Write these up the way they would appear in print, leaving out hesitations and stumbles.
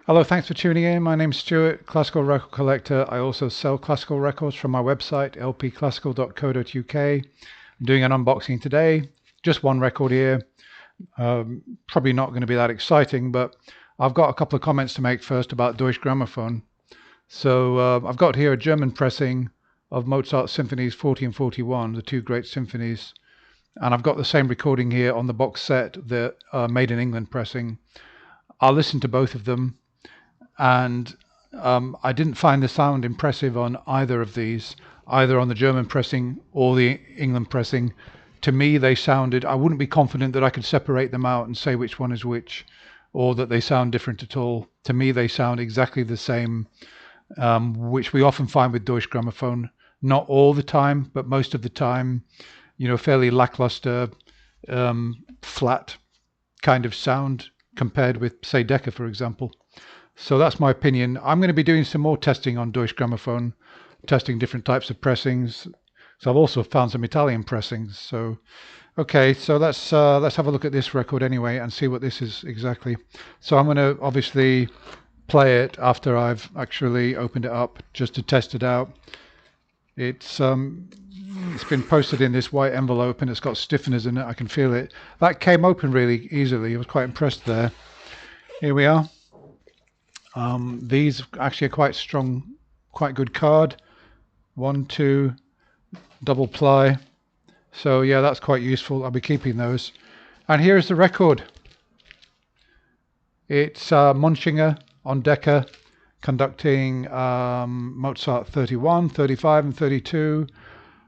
Hello, thanks for tuning in. My name's Stuart, classical record collector. I also sell classical records from my website, lpclassical.co.uk. I'm doing an unboxing today. Just one record here. Probably not going to be that exciting, but I've got a couple of comments to make first about Deutsche Grammophon. So I've got here a German pressing of Mozart's Symphonies 40 and 41, the two great symphonies. And I've got the same recording here on the box set, the Made in England pressing. I'll listen to both of them. And I didn't find the sound impressive on either of these, either on the German pressing or the England pressing. To me, they sounded, I wouldn't be confident that I could separate them out and say which one is which, or that they sound different at all. To me, they sound exactly the same, which we often find with Deutsche Grammophon. Not all the time, but most of the time, fairly lackluster, flat kind of sound compared with, say, Decca, for example. So that's my opinion. I'm going to be doing some more testing on Deutsche Grammophon, testing different types of pressings. So I've also found some Italian pressings. So, okay, so let's have a look at this record anyway and see what this is exactly. So I'm going to obviously play it after I've actually opened it up just to test it out. It's been posted in this white envelope and it's got stiffeners in it. I can feel it. That came open really easily. I was quite impressed there. Here we are. These actually are quite strong, quite good card. 1, 2, double ply. So yeah, that's quite useful. I'll be keeping those. And here's the record. It's Munchinger on Decca, conducting Mozart 31, 35 and 32.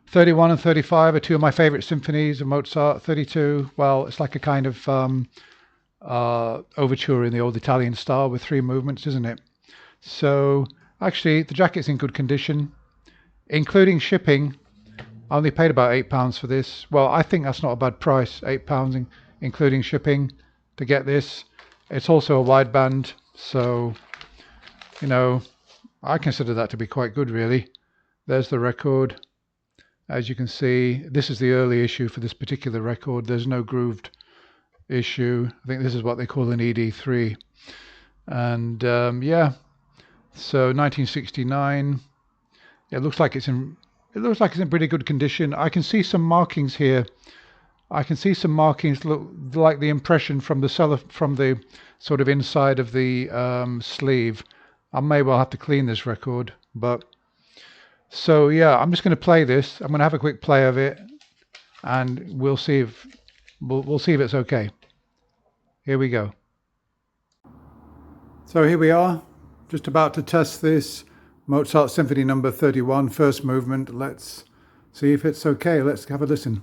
31 and 35 are two of my favorite symphonies of Mozart. 32, well, it's like a kind of overture in the old Italian style with 3 movements, isn't it? So actually the jacket's in good condition, including shipping. I only paid about £8 for this. Well, I think that's not a bad price, £8 including shipping to get this. It's also a wideband, so I consider that to be quite good really. There's the record. As you can see, this is the early issue for this particular record. There's no grooved issue. I think this is what they call an ED3. And yeah, so 1969. It looks like it's in pretty good condition. I can see some markings here. I can see some markings look like the impression from the sort of inside of the sleeve. I may well have to clean this record, but so yeah, I'm just going to play this. I'm going to have a quick play of it, and we'll see if it's okay. Here we go. So here we are, just about to test this Mozart Symphony number 31, first movement. Let's see if it's okay. Let's have a listen.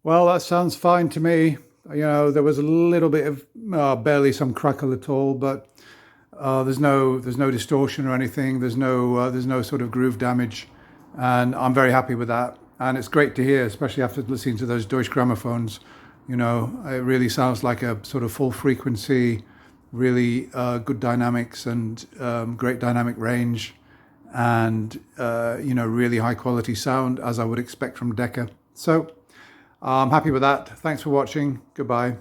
Well, that sounds fine to me. There was a little bit of barely some crackle at all, but there's no distortion or anything. There's no sort of groove damage, and I'm very happy with that. And it's great to hear, especially after listening to those Deutsche Grammophones. It really sounds like a sort of full frequency, really good dynamics and great dynamic range, and really high quality sound as I would expect from Decca. So I'm happy with that. Thanks for watching. Goodbye.